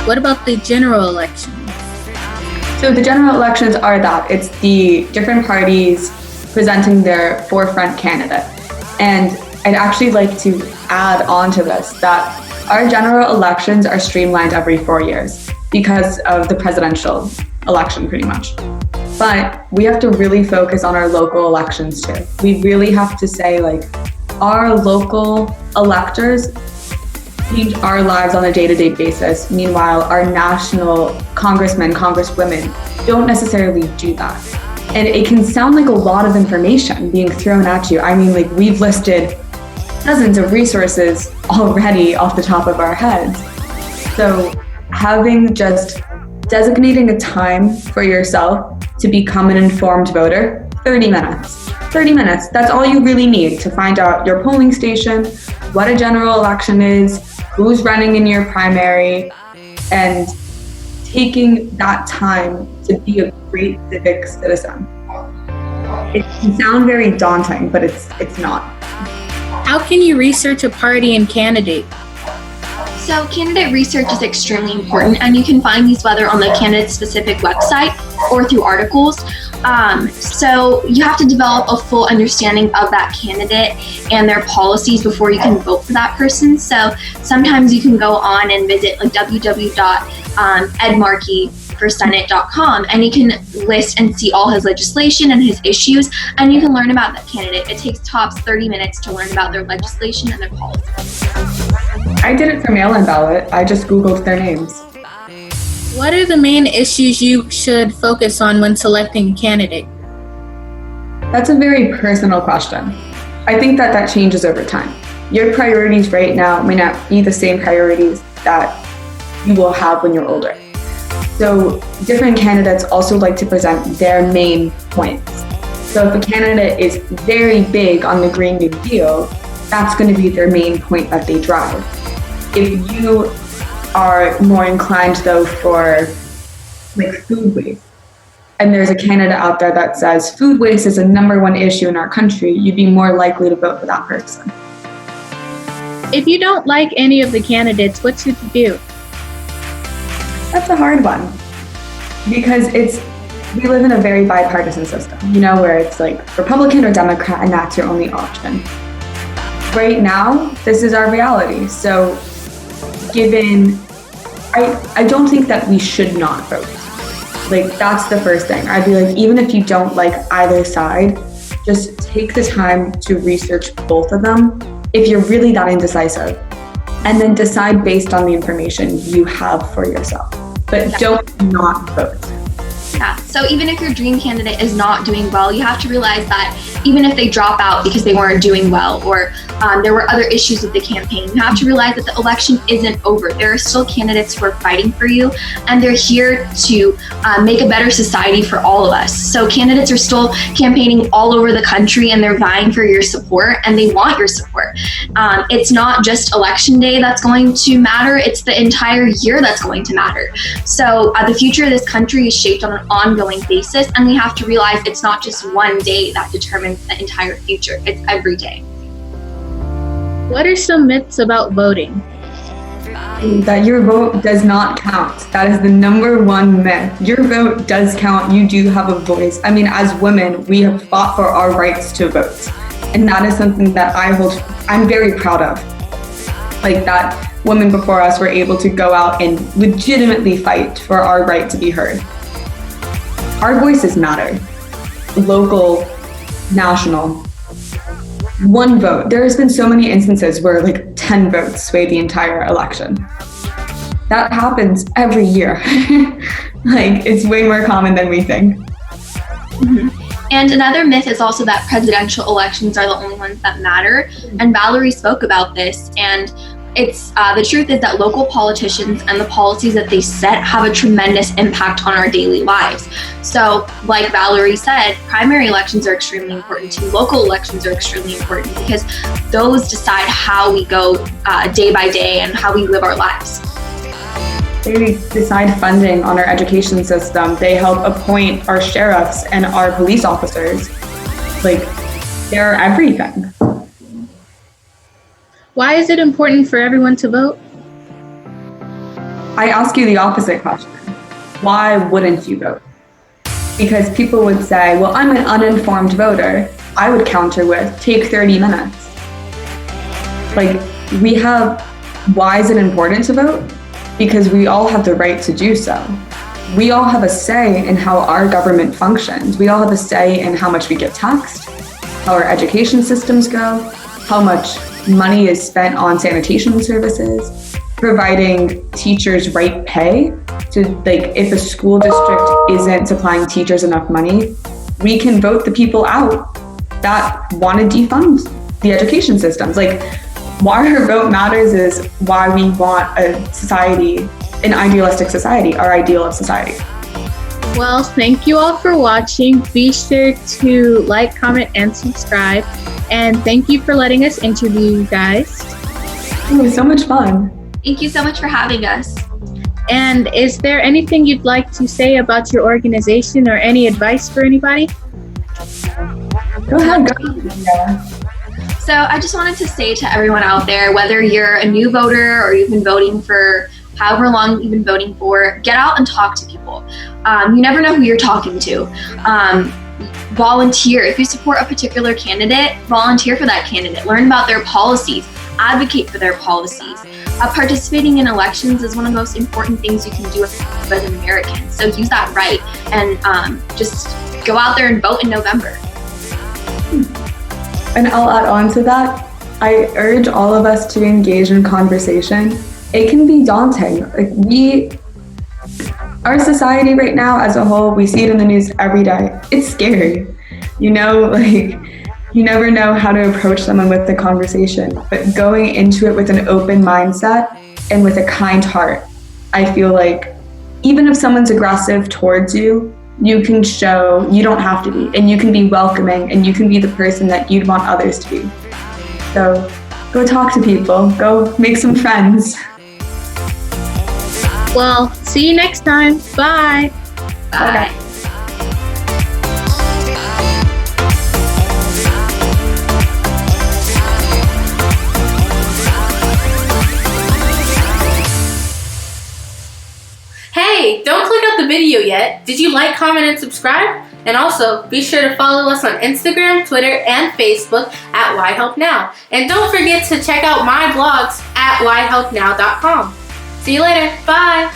What about the general election? So the general elections are that. It's the different parties presenting their forefront candidate. And I'd actually like to add on to this that our general elections are streamlined every 4 years because of the presidential election, pretty much. But we have to really focus on our local elections too. We really have to say, like, our local electors change our lives on a day-to-day basis. Meanwhile, our national congressmen, congresswomen don't necessarily do that. And it can sound like a lot of information being thrown at you. I mean, like, we've listed dozens of resources already off the top of our heads. So having just designating a time for yourself to become an informed voter, 30 minutes. 30 minutes, that's all you really need to find out your polling station, what a general election is, who's running in your primary, and taking that time to be a great civic citizen. It can sound very daunting, but it's not. How can you research a party and candidate? So candidate research is extremely important, and you can find these whether on the candidate-specific website or through articles. So you have to develop a full understanding of that candidate and their policies before you can vote for that person. So sometimes you can go on and visit like www.edmarkeyforsenate.com, and you can list and see all his legislation and his issues, and you can learn about that candidate. It takes tops 30 minutes to learn about their legislation and their policies. I did it for mail-in ballot. I just Googled their names. What are the main issues you should focus on when selecting a candidate? That's a very personal question. I think that changes over time. Your priorities right now may not be the same priorities that you will have when you're older. So different candidates also like to present their main points. So if a candidate is very big on the Green New Deal, that's going to be their main point that they drive. If you are more inclined though for like food waste, and there's a candidate out there that says food waste is a #1 issue in our country, you'd be more likely to vote for that person. If you don't like any of the candidates, what should you do? That's a hard one because we live in a very bipartisan system, where it's like Republican or Democrat, and that's your only option. Right now, this is our reality. So I don't think that we should not vote. Like, that's the first thing. I'd be like, even if you don't like either side, just take the time to research both of them if you're really that indecisive, and then decide based on the information you have for yourself. But don't not vote. Yeah, so even if your dream candidate is not doing well, you have to realize that even if they drop out because they weren't doing well, or there were other issues with the campaign, you have to realize that the election isn't over. There are still candidates who are fighting for you, and they're here to make a better society for all of us. So candidates are still campaigning all over the country, and they're vying for your support, and they want your support. It's not just election day that's going to matter, it's the entire year that's going to matter. So the future of this country is shaped on an ongoing basis, and we have to realize it's not just one day that determines the entire future, it's every day. What are some myths about voting? That your vote does not count. That is the #1 myth. Your vote does count. You do have a voice. I mean, as women, we have fought for our rights to vote. And that is something that I'm very proud of. Like, that women before us were able to go out and legitimately fight for our right to be heard. Our voices matter. Local, national. One vote. There has been so many instances where like 10 votes sway the entire election. That happens every year. Like, it's way more common than we think. Mm-hmm. And another myth is also that presidential elections are the only ones that matter. And Valerie spoke about this, and it's the truth is that local politicians and the policies that they set have a tremendous impact on our daily lives. So like Valerie said, primary elections are extremely important too. Local elections are extremely important because those decide how we go day by day and how we live our lives. They decide funding on our education system. They help appoint our sheriffs and our police officers. Like, they're everything. Why is it important for everyone to vote? I ask you the opposite question. Why wouldn't you vote? Because people would say, well, I'm an uninformed voter. I would counter with, take 30 minutes. Like, why is it important to vote? Because we all have the right to do so. We all have a say in how our government functions. We all have a say in how much we get taxed, how our education systems go, how much money is spent on sanitation services, providing teachers right pay. So if a school district isn't supplying teachers enough money, we can vote the people out that want to defund the education systems. Why our vote matters is why we want a society, an idealistic society, our ideal of society. Well, thank you all for watching. Be sure to like, comment, and subscribe. And thank you for letting us interview you guys. It was so much fun. Thank you so much for having us. And is there anything you'd like to say about your organization or any advice for anybody? Go ahead. Yeah. So I just wanted to say to everyone out there, whether you're a new voter or you've been voting for however long you've been voting for, get out and talk to people. You never know who you're talking to. Volunteer. If you support a particular candidate, volunteer for that candidate. Learn about their policies. Advocate for their policies. Participating in elections is one of the most important things you can do as an American. So use that right and just go out there and vote in November. And I'll add on to that. I urge all of us to engage in conversation. It can be daunting. Our society right now as a whole, we see it in the news every day. It's scary. You never know how to approach someone with the conversation, but going into it with an open mindset and with a kind heart, I feel like even if someone's aggressive towards you, you can show you don't have to be, and you can be welcoming, and you can be the person that you'd want others to be. So go talk to people, go make some friends. Well, see you next time. Bye. Bye. Okay. Hey, don't click out the video yet. Did you like, comment, and subscribe? And also, be sure to follow us on Instagram, Twitter, and Facebook at YHELPnow. And don't forget to check out my blogs at YHELPnow.com. See you later. Bye.